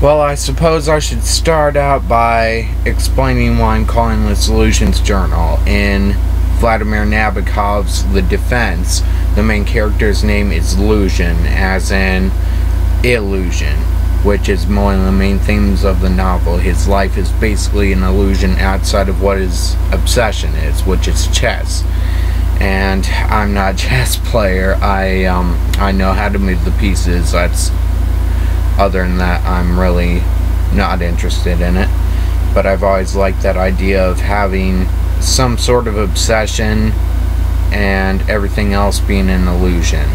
Well, I suppose I should start out by explaining why I'm calling this Luzhin's journal. In Vladimir Nabokov's The Defense, the main character's name is Luzhin, as in illusion, which is one of the main themes of the novel. His life is basically an illusion outside of what his obsession is, which is chess. And I'm not a chess player. I know how to move the pieces. Other than that, I'm really not interested in it. But I've always liked that idea of having some sort of obsession and everything else being an illusion.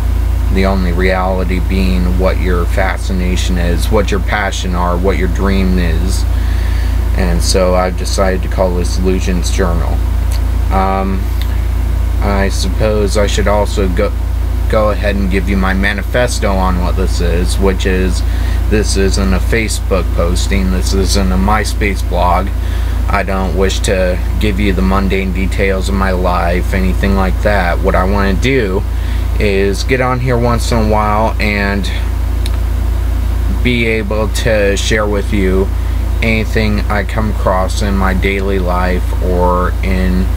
The only reality being what your fascination is, what your passion are, what your dream is. And so I've decided to call this Luzhin's journal. I suppose I should also go ahead and give you my manifesto on what this is, which is, this isn't a Facebook posting, this isn't a MySpace blog. I don't wish to give you the mundane details of my life, anything like that. What I want to do is get on here once in a while and be able to share with you anything I come across in my daily life or in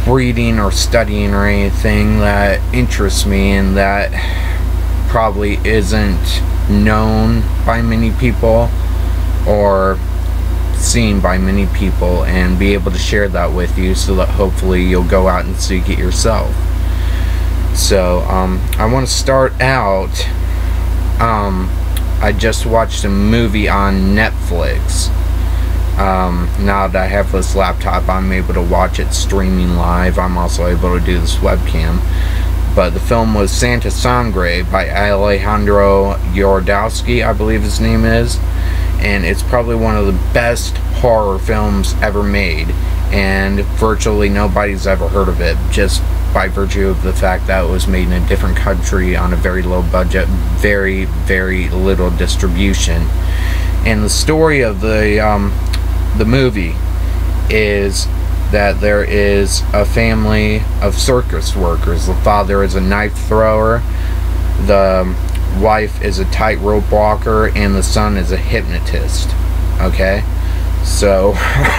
reading or studying or anything that interests me and that probably isn't known by many people or seen by many people, and be able to share that with you so that hopefully you'll go out and seek it yourself. So I want to start out, I just watched a movie on Netflix. Now that I have this laptop, I'm able to watch it streaming live. I'm also able to do this webcam. But the film was Sangre by Alejandro Jodorowsky, I believe his name is. And it's probably one of the best horror films ever made. And virtually nobody's ever heard of it, just by virtue of the fact that it was made in a different country on a very low budget, very, very little distribution. And the story of the movie is that there is a family of circus workers. The father is a knife thrower, the wife is a tightrope walker, and the son is a hypnotist. Okay? So,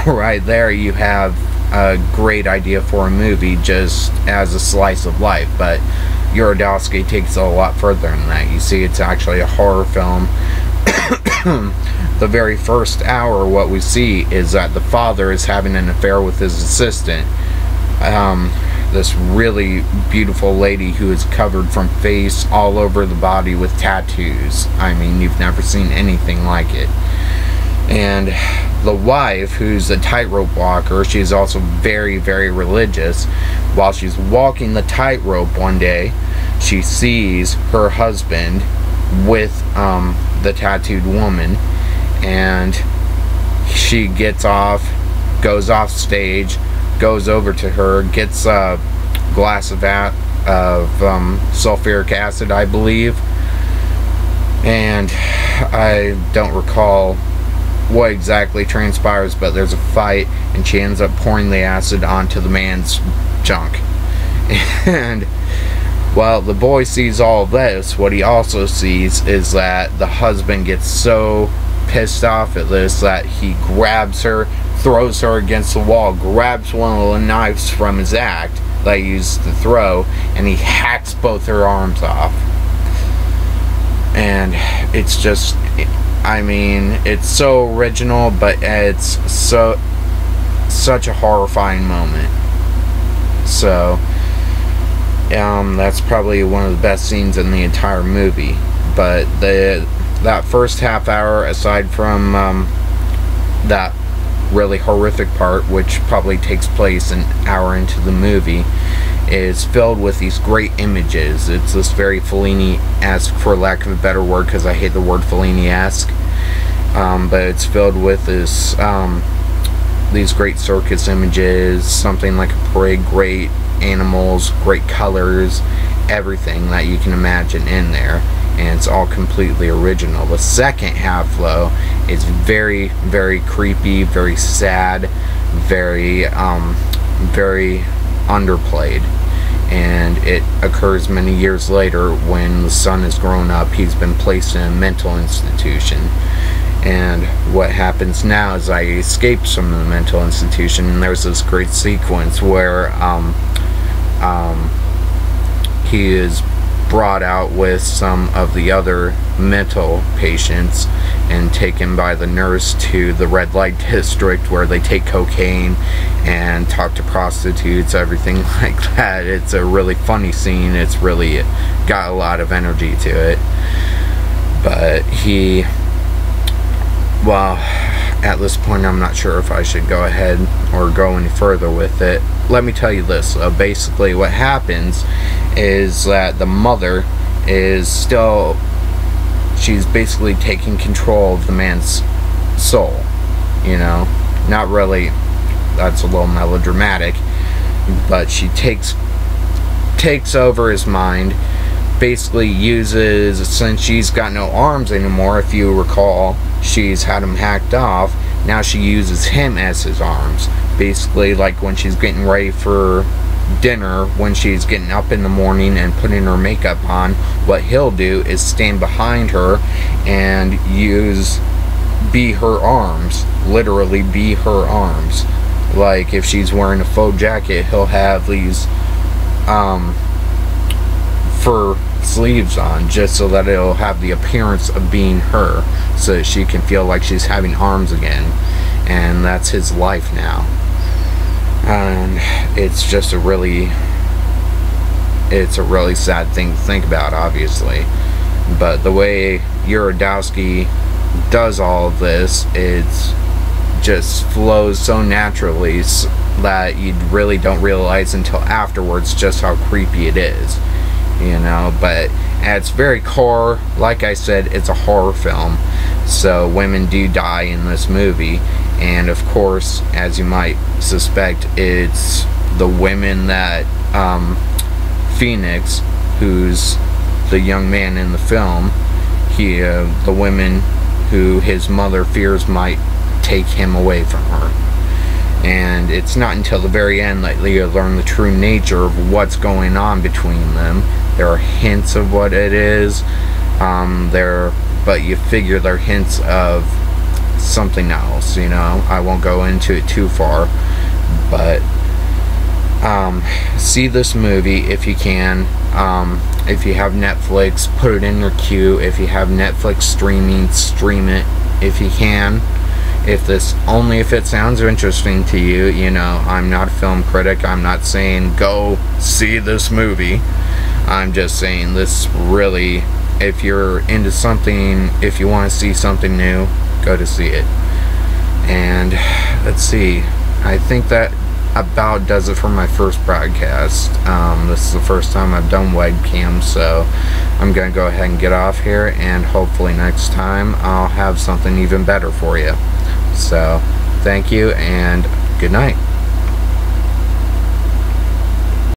right there you have a great idea for a movie just as a slice of life. But Jodorowsky takes it a lot further than that. You see, it's actually a horror film. The very first hour, what we see is that the father is having an affair with his assistant, this really beautiful lady who is covered from face all over the body with tattoos. I mean, you've never seen anything like it. And the wife, who's a tightrope walker, she's also very, very religious. While she's walking the tightrope one day, she sees her husband with the tattooed woman, and she gets off, goes off stage, goes over to her, gets a glass of sulfuric acid, I believe, and I don't recall what exactly transpires, but there's a fight and she ends up pouring the acid onto the man's junk. And while the boy sees all of this, what he also sees is that the husband gets so pissed off at this that he grabs her, throws her against the wall, grabs one of the knives from his act that he used to throw, and he hacks both her arms off. And it's just, I mean, it's so original, but it's such a horrifying moment. So that's probably one of the best scenes in the entire movie. But that first half hour, aside from that really horrific part, which probably takes place an hour into the movie, is filled with these great images. It's this very Fellini-esque, for lack of a better word, because I hate the word Fellini-esque, but it's filled with this these great circus images, something like a parade, great animals, great colors, everything that you can imagine in there, and it's all completely original. The second half, though, is very, very creepy, very sad, very, very underplayed. and it occurs many years later when the son has grown up. He's been placed in a mental institution, and what happens now is I escaped from the mental institution, and there's this great sequence where he is brought out with some of the other mental patients and taken by the nurse to the red light district, where they take cocaine and talk to prostitutes, everything like that. It's a really funny scene. It's really got a lot of energy to it. But well, at this point I'm not sure if I should go ahead or go any further with it. Let me tell you this. Basically what happens is that the mother is still, she's basically taking control of the man's soul, you know. Not really, that's a little melodramatic, but she takes over his mind, basically uses, since she's got no arms anymore, if you recall, she's had him hacked off. Now she uses him as his arms, basically, like when she's getting ready for dinner, when she's getting up in the morning and putting her makeup on, what he'll do is stand behind her and be her arms, literally be her arms. Like if she's wearing a faux jacket, he'll have these fur sleeves on, just so that it'll have the appearance of being her, so that she can feel like she's having arms again. And that's his life now. And it's just a really sad thing to think about, obviously. But the way Urodowski does all of this, it just flows so naturally that you really don't realize until afterwards just how creepy it is, you know. But at its very core, like I said, it's a horror film, so women do die in this movie. And of course, as you might suspect, it's the women that Phoenix, who's the young man in the film, the women who his mother fears might take him away from her. And it's not until the very end that you learn the true nature of what's going on between them. There are hints of what it is, but you figure they're hints of something else, you know. I won't go into it too far, but see this movie if you can. If you have Netflix, put it in your queue. If you have Netflix streaming, stream it if you can. If it sounds interesting to you, you know, I'm not a film critic. I'm not saying go see this movie. I'm just saying this really, if you're into something, if you want to see something new, go to see it. And let's see, I think that about does it for my first broadcast. This is the first time I've done webcam, so I'm gonna go ahead and get off here, and hopefully next time I'll have something even better for you. So thank you and good night.